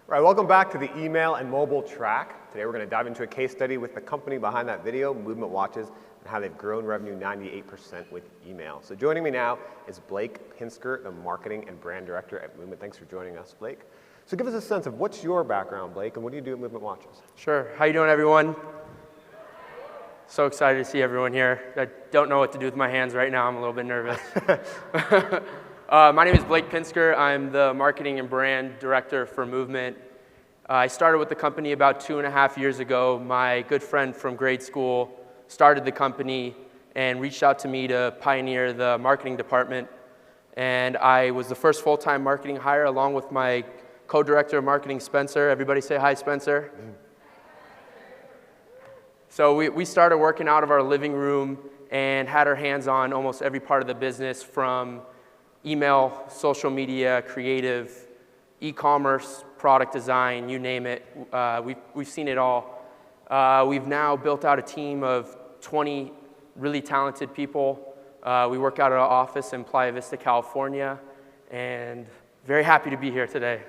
All right, welcome back to the email and mobile track. Today we're going to dive into a case study with the company behind that video, Movement Watches, and how they've grown revenue 98% with email. So joining me now is Blake Pinsker, the Marketing and Brand Director at Movement. Thanks for joining us, Blake. So give us a sense of what's your background, Blake, and what do you do at Movement Watches? Sure. How you doing, everyone? So excited to see everyone here. I don't know what to do with my hands right now. I'm a little bit nervous. My name is Blake Pinsker. I'm the Marketing and Brand Director for Movement. I started with the company about 2.5 years ago. My good friend from grade school started the company and reached out to me to pioneer the marketing department. And I was the first full-time marketing hire along with my co-director of marketing, Spencer. Everybody say hi, Spencer. So we started working out of our living room and had our hands on almost every part of the business, from email, social media, creative, e-commerce, product design, you name it. We've seen it all. We've now built out a team of 20 really talented people. We work out of our office in Playa Vista, California, and very happy to be here today.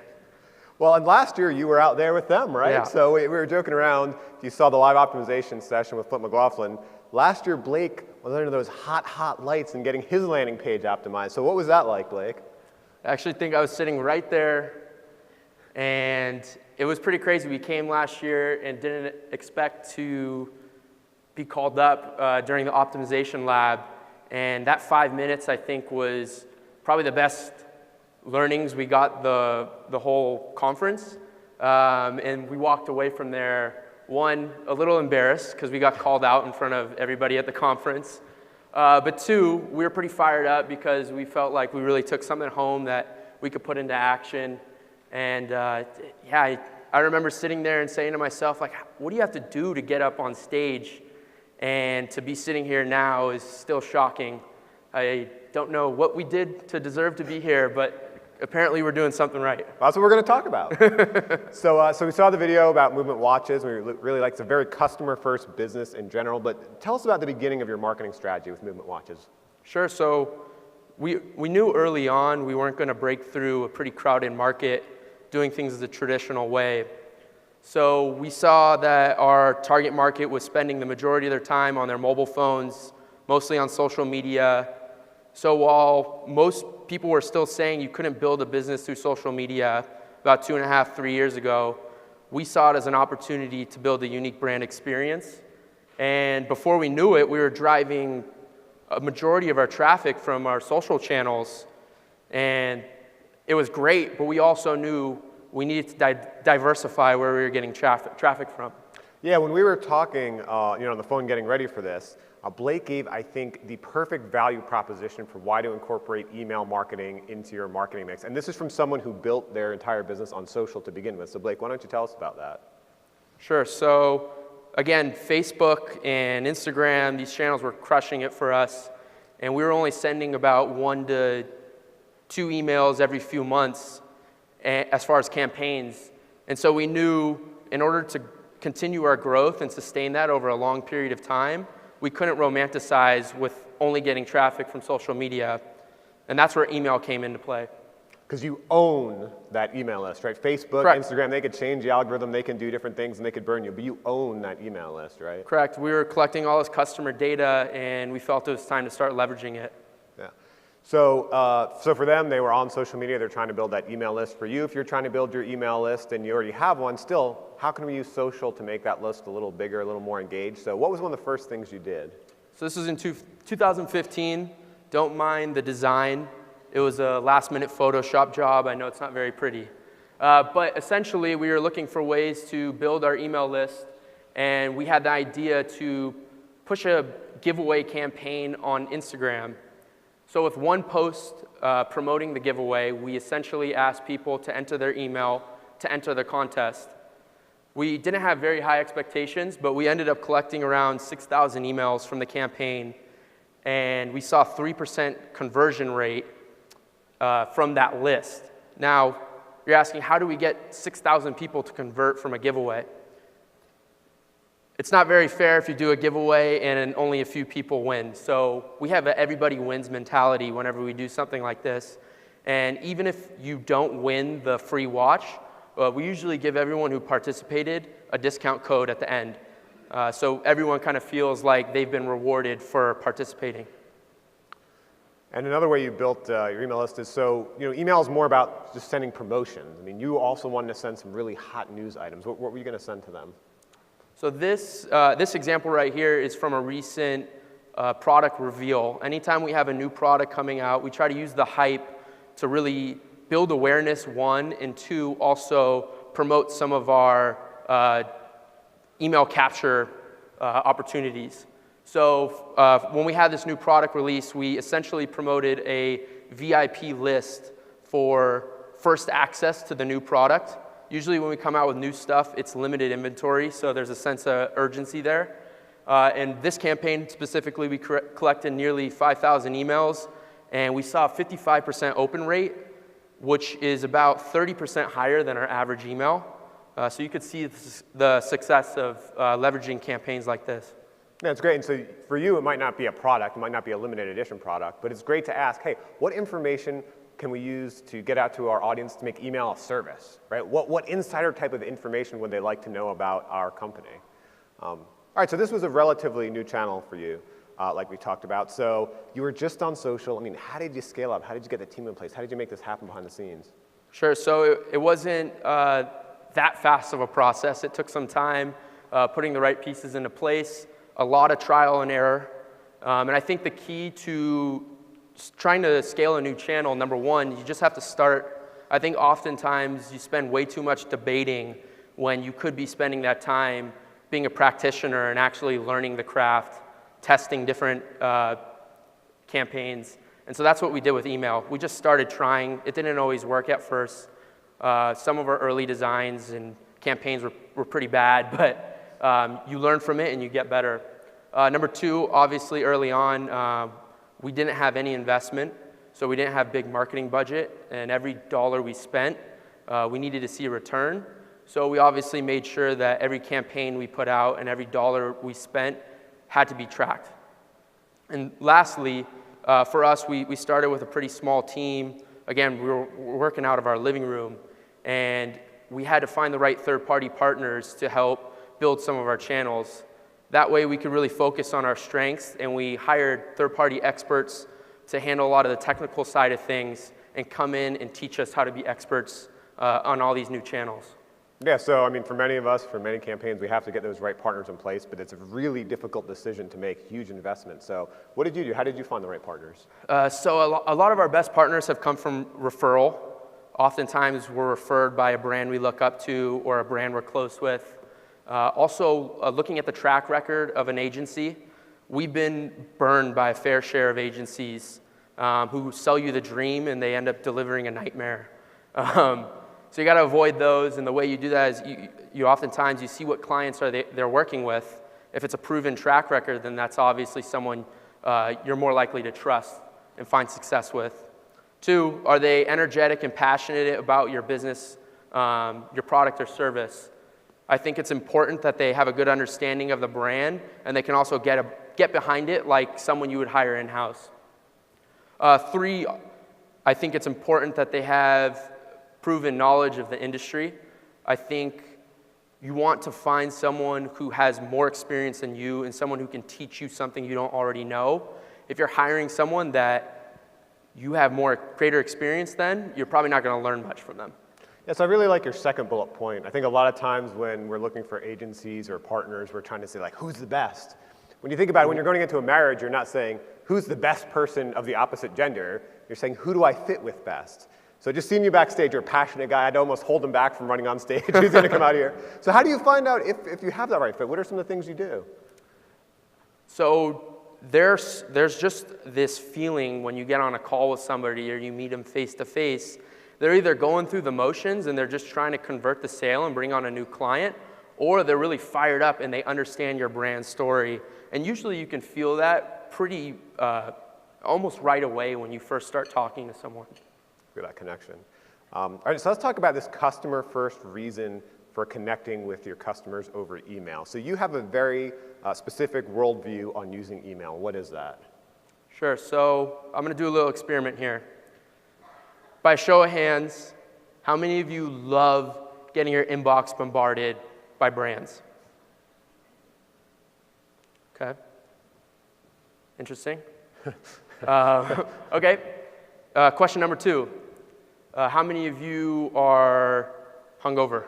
Well, and last year you were out there with them, right? Yeah. So we were joking around. If you saw the live optimization session with Flip McLaughlin, last year Blake was under those hot lights and getting his landing page optimized. So what was that like, Blake? I actually think I was sitting right there, and it was pretty crazy. We came last year and didn't expect to be called up during the optimization lab, and that 5 minutes, I think, was probably the best learnings we got the whole conference. And we walked away from there, one, a little embarrassed because we got called out in front of everybody at the conference. But two, we were pretty fired up because we felt like we really took something home that we could put into action. And yeah, I remember sitting there and saying to myself, like, what do you have to do to get up on stage? And to be sitting here now is still shocking. I don't know what we did to deserve to be here, but apparently we're doing something right. Well, that's what we're going to talk about. So we saw the video about Movement Watches. We really like it's a very customer-first business in general. But tell us about the beginning of your marketing strategy with Movement Watches. Sure. So we knew early on we weren't going to break through a pretty crowded market doing things the traditional way. So we saw that our target market was spending the majority of their time on their mobile phones, mostly on social media. So while most people were still saying you couldn't build a business through social media about 2.5, 3 years ago, we saw it as an opportunity to build a unique brand experience. And before we knew it, we were driving a majority of our traffic from our social channels. And it was great, but we also knew we needed to diversify where we were getting traffic from. Yeah, when we were talking on the phone getting ready for this, Blake gave, I think, the perfect value proposition for why to incorporate email marketing into your marketing mix. And this is from someone who built their entire business on social to begin with. So Blake, why don't you tell us about that? Sure. So again, Facebook and Instagram, these channels were crushing it for us. And we were only sending about 1 to 2 emails every few months as far as campaigns. And so we knew in order to continue our growth and sustain that over a long period of time, we couldn't romanticize with only getting traffic from social media. And that's where email came into play. Because you own that email list, right? Facebook, Correct. Instagram, they could change the algorithm, they can do different things, and they could burn you, but you own that email list, right? Correct. We were collecting all this customer data, and we felt it was time to start leveraging it. Yeah. So for them, they were on social media, they're trying to build that email list. For you, if you're trying to build your email list and you already have one, still, how can we use social to make that list a little bigger, a little more engaged? So what was one of the first things you did? So this was in 2015. Don't mind the design. It was a last-minute Photoshop job. I know it's not very pretty. But essentially, we were looking for ways to build our email list, and we had the idea to push a giveaway campaign on Instagram. So with one post promoting the giveaway, we essentially asked people to enter their email to enter the contest. We didn't have very high expectations, but we ended up collecting around 6,000 emails from the campaign, and we saw 3% conversion rate from that list. Now, you're asking, how do we get 6,000 people to convert from a giveaway? It's not very fair if you do a giveaway and only a few people win. So we have an everybody wins mentality whenever we do something like this. And even if you don't win the free watch, we usually give everyone who participated a discount code at the end. So everyone kind of feels like they've been rewarded for participating. And another way you built your email list is, so email is more about just sending promotions. I mean, you also wanted to send some really hot news items. What were you going to send to them? So this example right here is from a recent product reveal. Anytime we have a new product coming out, we try to use the hype to really build awareness, one, and two, also promote some of our email capture opportunities. So when we had this new product release, we essentially promoted a VIP list for first access to the new product. Usually when we come out with new stuff, it's limited inventory, so there's a sense of urgency there. And this campaign specifically, we collected nearly 5,000 emails, and we saw a 55% open rate, which is about 30% higher than our average email. So you could see the success of leveraging campaigns like this. Yeah, it's great. And so for you, it might not be a product, it might not be a limited edition product, but it's great to ask, hey, what information can we use to get out to our audience to make email a service, right? What insider type of information would they like to know about our company? All right, so this was a relatively new channel for you, like we talked about. So you were just on social. I mean, how did you scale up? How did you get the team in place? How did you make this happen behind the scenes? Sure, so it wasn't that fast of a process. It took some time putting the right pieces into place, a lot of trial and error. And I think the key to trying to scale a new channel, number one, you just have to start. I think oftentimes you spend way too much debating when you could be spending that time being a practitioner and actually learning the craft, testing different campaigns. And so that's what we did with email. We just started trying. It didn't always work at first. Some of our early designs and campaigns were pretty bad, but you learn from it and you get better. Number two, obviously early on, we didn't have any investment, so we didn't have big marketing budget, and every dollar we spent, we needed to see a return. So we obviously made sure that every campaign we put out and every dollar we spent had to be tracked. And lastly, for us, we started with a pretty small team. Again, we were working out of our living room, and we had to find the right third-party partners to help build some of our channels. That way we could really focus on our strengths, and we hired third-party experts to handle a lot of the technical side of things and come in and teach us how to be experts on all these new channels. Yeah, so I mean, for many of us, for many campaigns, we have to get those right partners in place, but it's a really difficult decision to make huge investments. So what did you do? How did you find the right partners? So a lot of our best partners have come from referral. Oftentimes we're referred by a brand we look up to or a brand we're close with. Also, looking at the track record of an agency, we've been burned by a fair share of agencies who sell you the dream and they end up delivering a nightmare. So you got to avoid those, and the way you do that is you oftentimes you see what clients they're working with. If it's a proven track record, then that's obviously someone you're more likely to trust and find success with. Two, are they energetic and passionate about your business, your product or service? I think it's important that they have a good understanding of the brand, and they can also get behind it like someone you would hire in-house. Three, I think it's important that they have proven knowledge of the industry. I think you want to find someone who has more experience than you and someone who can teach you something you don't already know. If you're hiring someone that you have greater experience than, you're probably not going to learn much from them. Yes, I really like your second bullet point. I think a lot of times when we're looking for agencies or partners, we're trying to say, like, who's the best? When you think about it, when you're going into a marriage, you're not saying, who's the best person of the opposite gender? You're saying, who do I fit with best? So just seeing you backstage, you're a passionate guy. I'd almost hold him back from running on stage. He's going to come out here. So how do you find out if you have that right fit? What are some of the things you do? So there's just this feeling when you get on a call with somebody or you meet them face to face. They're either going through the motions and they're just trying to convert the sale and bring on a new client, or they're really fired up and they understand your brand story. And usually you can feel that pretty almost right away when you first start talking to someone. Feel that connection. All right, so let's talk about this customer first reason for connecting with your customers over email. So you have a very specific worldview on using email. What is that? Sure, so I'm going to do a little experiment here. By show of hands, how many of you love getting your inbox bombarded by brands. Okay. Interesting. Okay. Question number 2. How many of you are hungover?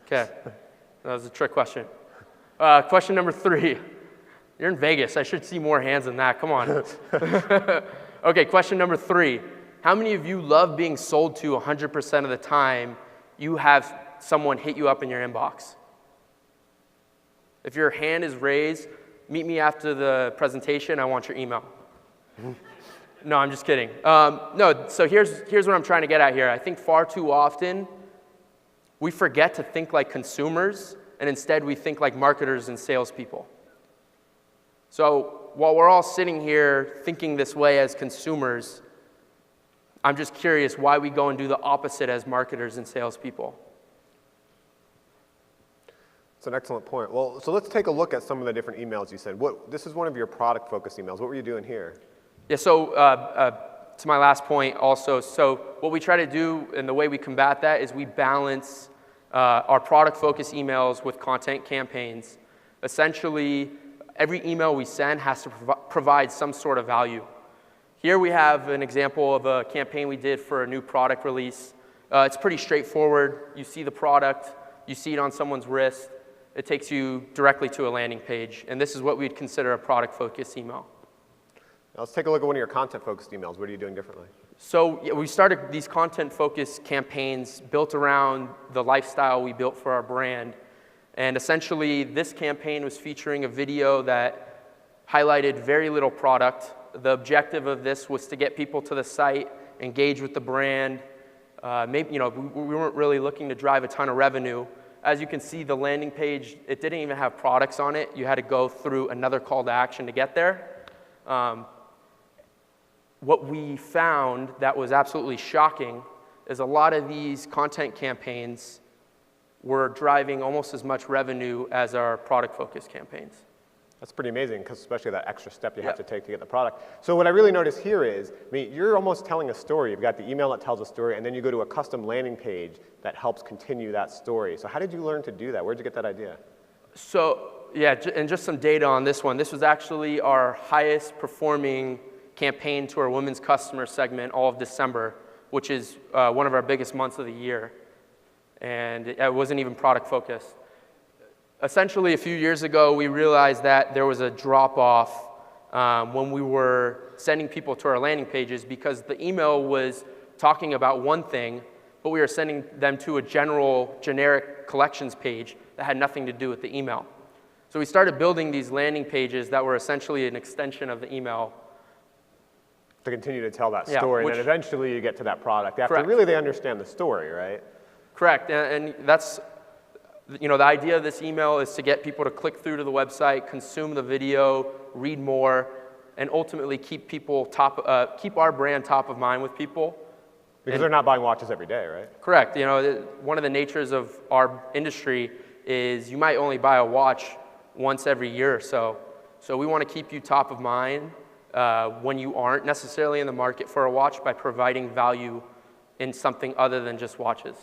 Okay. That was a trick question. Question number 3. You're in Vegas. I should see more hands than that. Come on. Okay, question number 3. How many of you love being sold to 100% of the time you have someone hit you up in your inbox? If your hand is raised, meet me after the presentation. I want your email. No, I'm just kidding. No, so here's what I'm trying to get at here. I think far too often we forget to think like consumers, and instead we think like marketers and salespeople. So while we're all sitting here thinking this way as consumers, I'm just curious why we go and do the opposite as marketers and salespeople. That's an excellent point. Well, so let's take a look at some of the different emails you sent. This is one of your product-focused emails. What were you doing here? Yeah, so to my last point also, so what we try to do and the way we combat that is we balance our product-focused emails with content campaigns. Essentially, every email we send has to provide some sort of value. Here we have an example of a campaign we did for a new product release. It's pretty straightforward. You see the product, you see it on someone's wrist, it takes you directly to a landing page, and this is what we'd consider a product-focused email. Now let's take a look at one of your content-focused emails. What are you doing differently? So yeah, we started these content-focused campaigns built around the lifestyle we built for our brand. And essentially, this campaign was featuring a video that highlighted very little product. The objective of this was to get people to the site, engage with the brand. We weren't really looking to drive a ton of revenue. As you can see, the landing page, it didn't even have products on it. You had to go through another call to action to get there. What we found that was absolutely shocking is a lot of these content campaigns were driving almost as much revenue as our product-focused campaigns. That's pretty amazing, because especially that extra step you have to take to get the product. So what I really notice here is, you're almost telling a story. You've got the email that tells a story, and then you go to a custom landing page that helps continue that story. So how did you learn to do that? Where'd you get that idea? So yeah, and just some data on this one. This was actually our highest performing campaign to our women's customer segment all of December, which is one of our biggest months of the year. And it wasn't even product focused. Essentially, a few years ago, we realized that there was a drop-off when we were sending people to our landing pages because the email was talking about one thing, but we were sending them to a generic collections page that had nothing to do with the email. So we started building these landing pages that were essentially an extension of the email. To continue to tell that story, and then eventually you get to that product after really they understand the story, right? Correct, and that's, the idea of this email is to get people to click through to the website, consume the video, read more, and ultimately keep our brand top of mind with people. Because they're not buying watches every day, right? Correct. One of the natures of our industry is you might only buy a watch once every year or so. So we want to keep you top of mind when you aren't necessarily in the market for a watch by providing value in something other than just watches.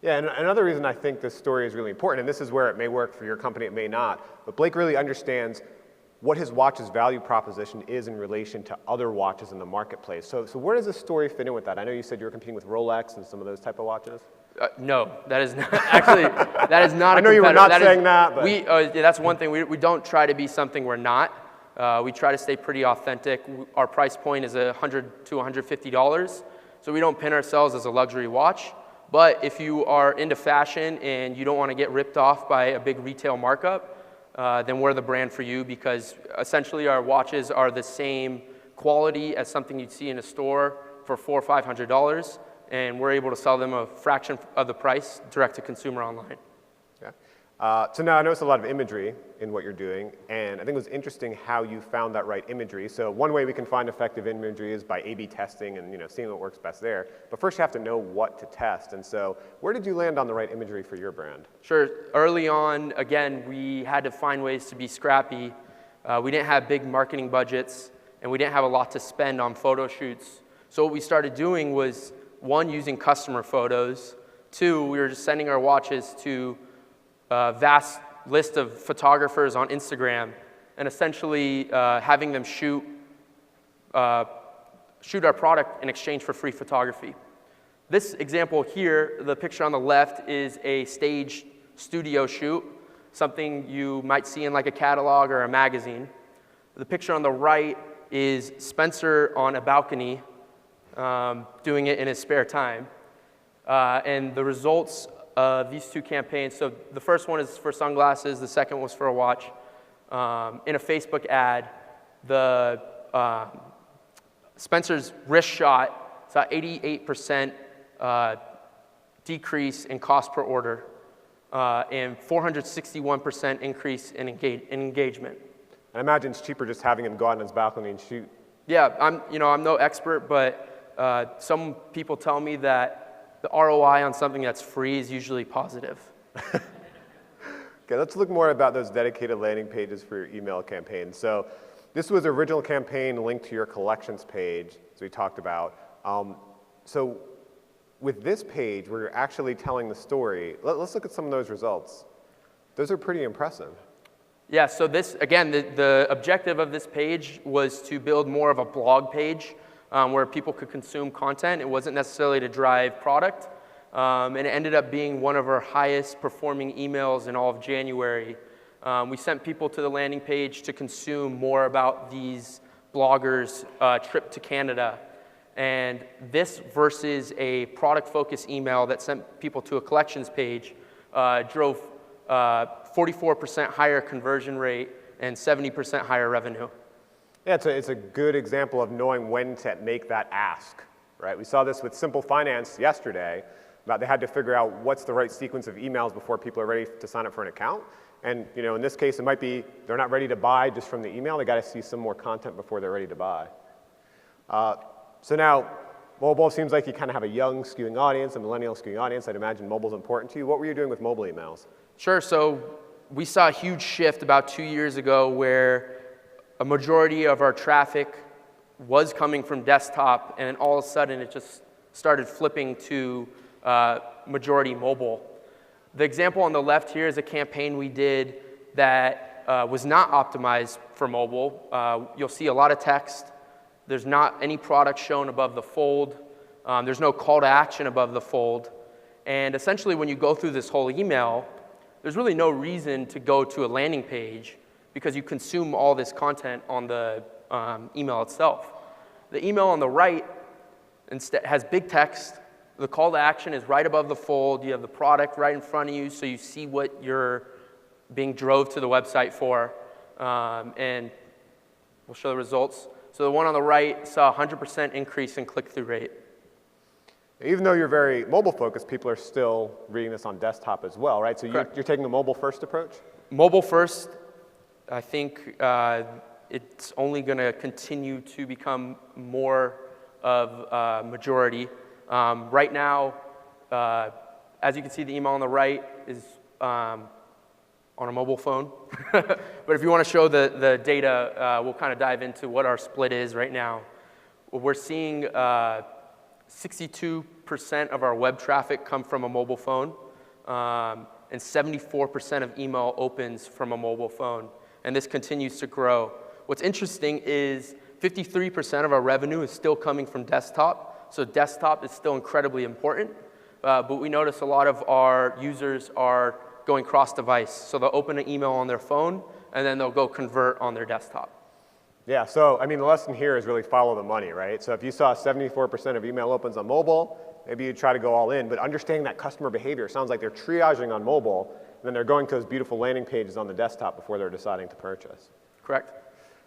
Yeah, and another reason I think this story is really important, and this is where it may work for your company, it may not, but Blake really understands what his watch's value proposition is in relation to other watches in the marketplace. So where does this story fit in with that? I know you said you were competing with Rolex and some of those type of watches. No, that is not, actually, that is not a competitor. I know you were not saying that, but... that's one thing. We don't try to be something we're not. We try to stay pretty authentic. Our price point is $100 to $150, so we don't pin ourselves as a luxury watch. But if you are into fashion and you don't want to get ripped off by a big retail markup, then we're the brand for you because essentially our watches are the same quality as something you'd see in a store for $400 or $500, and we're able to sell them a fraction of the price direct to consumer online. Yeah. So now I noticed a lot of imagery in what you're doing, and I think it was interesting how you found that right imagery. So one way we can find effective imagery is by A/B testing and seeing what works best there. But first you have to know what to test. And so where did you land on the right imagery for your brand? Sure. Early on, again, we had to find ways to be scrappy. We didn't have big marketing budgets, and we didn't have a lot to spend on photo shoots. So what we started doing was, one, using customer photos. Two, we were just sending our watches to a vast list of photographers on Instagram and essentially having them shoot our product in exchange for free photography. This example here, the picture on the left, is a staged studio shoot, something you might see in like a catalog or a magazine. The picture on the right is Spencer on a balcony doing it in his spare time. And the results of these two campaigns, so the first one is for sunglasses, the second was for a watch. In a Facebook ad, Spencer's wrist shot saw 88% decrease in cost per order and 461% increase in engagement. I imagine it's cheaper just having him go out on his balcony and shoot. Yeah, I'm no expert, but some people tell me that the ROI on something that's free is usually positive. Okay, let's look more about those dedicated landing pages for your email campaigns. So this was the original campaign linked to your collections page, as we talked about. So with this page, where you're actually telling the story, let's look at some of those results. Those are pretty impressive. Yeah, so this, again, the objective of this page was to build more of a blog page where people could consume content. It wasn't necessarily to drive product. And it ended up being one of our highest performing emails in all of January. We sent people to the landing page to consume more about these bloggers' trip to Canada. And this versus a product-focused email that sent people to a collections page drove 44% higher conversion rate and 70% higher revenue. Yeah, it's a good example of knowing when to make that ask, right? We saw this with Simple Finance yesterday, about they had to figure out what's the right sequence of emails before people are ready to sign up for an account. And in this case, it might be they're not ready to buy just from the email. They got to see some more content before they're ready to buy. So now, mobile seems like you kind of have a young skewing audience, a millennial skewing audience. I'd imagine mobile's important to you. What were you doing with mobile emails? Sure. So we saw a huge shift about 2 years ago where a majority of our traffic was coming from desktop, and all of a sudden it just started flipping to majority mobile. The example on the left here is a campaign we did that was not optimized for mobile. You'll see a lot of text. There's not any product shown above the fold. There's no call to action above the fold. And essentially, when you go through this whole email, there's really no reason to go to a landing page because you consume all this content on the email itself. The email on the right instead has big text. The call to action is right above the fold. You have the product right in front of you, so you see what you're being drove to the website for. And we'll show the results. So the one on the right saw a 100% increase in click-through rate. Even though you're very mobile-focused, people are still reading this on desktop as well, right? So you're taking a mobile-first approach? Mobile-first, I think it's only going to continue to become more of a majority. Right now, as you can see, the email on the right is on a mobile phone. But if you want to show the data, we'll kind of dive into what our split is right now. We're seeing 62% of our web traffic come from a mobile phone, and 74% of email opens from a mobile phone. And this continues to grow. What's interesting is 53% of our revenue is still coming from desktop. So desktop is still incredibly important. But we notice a lot of our users are going cross-device. So they'll open an email on their phone, and then they'll go convert on their desktop. Yeah, so I mean, the lesson here is really follow the money, right? So if you saw 74% of email opens on mobile, maybe you'd try to go all in. But understanding that customer behavior, it sounds like they're triaging on mobile, and then they're going to those beautiful landing pages on the desktop before they're deciding to purchase. Correct.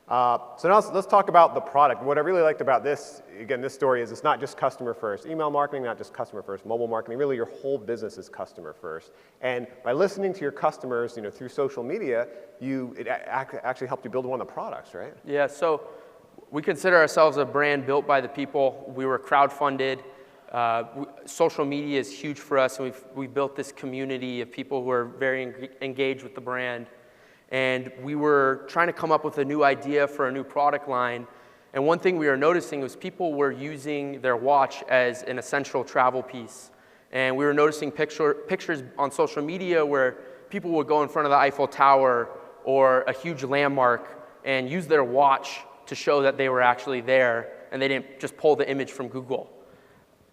So now let's talk about the product. What I really liked about this, again, this story is it's not just customer first email marketing, not just customer first mobile marketing. Really, your whole business is customer first. And by listening to your customers, through social media, it actually helped you build one of the products, right? Yeah. So we consider ourselves a brand built by the people. We were crowdfunded. Social media is huge for us, and we've built this community of people who are very engaged with the brand. And we were trying to come up with a new idea for a new product line. And one thing we were noticing was people were using their watch as an essential travel piece. And we were noticing pictures on social media where people would go in front of the Eiffel Tower or a huge landmark and use their watch to show that they were actually there, and they didn't just pull the image from Google.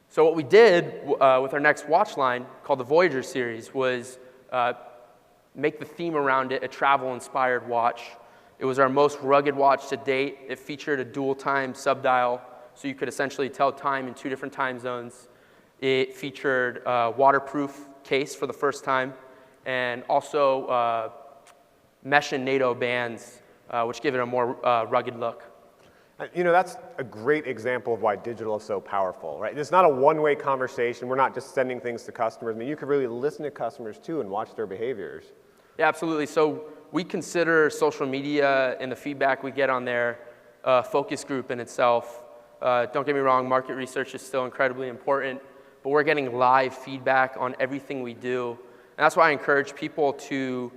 So what we did with our next watch line, called the Voyager series, was make the theme around it a travel-inspired watch. It was our most rugged watch to date. It featured a dual-time subdial, so you could essentially tell time in 2 different time zones. It featured a waterproof case for the first time, and also mesh and NATO bands, which give it a more rugged look. You know, that's a great example of why digital is so powerful, right? It's not a one-way conversation. We're not just sending things to customers. I mean, you could really listen to customers too and watch their behaviors. Yeah, absolutely. So we consider social media and the feedback we get on there a focus group in itself. Don't get me wrong, market research is still incredibly important, but we're getting live feedback on everything we do. And that's why I encourage people to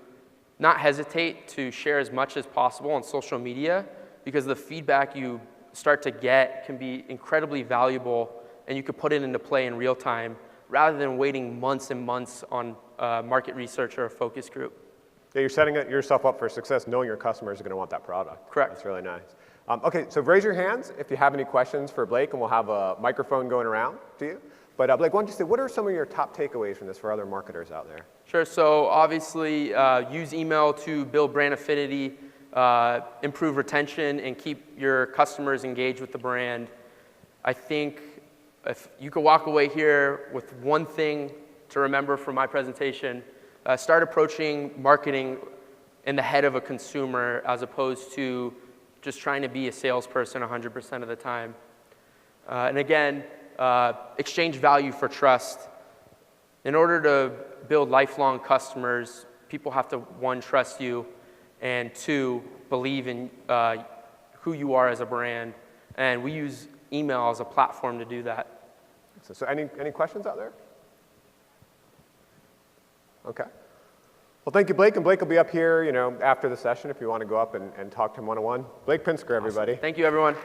not hesitate to share as much as possible on social media, because the feedback you start to get can be incredibly valuable, and you could put it into play in real time rather than waiting months and months on market research or a focus group. Yeah, you're setting yourself up for success knowing your customers are going to want that product. Correct. That's really nice. Okay, so raise your hands if you have any questions for Blake, and we'll have a microphone going around to you. But Blake, why don't you say, what are some of your top takeaways from this for other marketers out there? Sure. So obviously, use email to build brand affinity, improve retention, and keep your customers engaged with the brand. I think if you could walk away here with one thing to remember from my presentation, start approaching marketing in the head of a consumer as opposed to just trying to be a salesperson 100% of the time. And again, exchange value for trust. In order to build lifelong customers, people have to, 1, trust you, and 2, believe in who you are as a brand. And we use email as a platform to do that. So any questions out there? Okay. Well, thank you, Blake. And Blake will be up here, after the session if you want to go up and talk to him one-on-one. Blake Pinsker, everybody. Awesome. Thank you, everyone.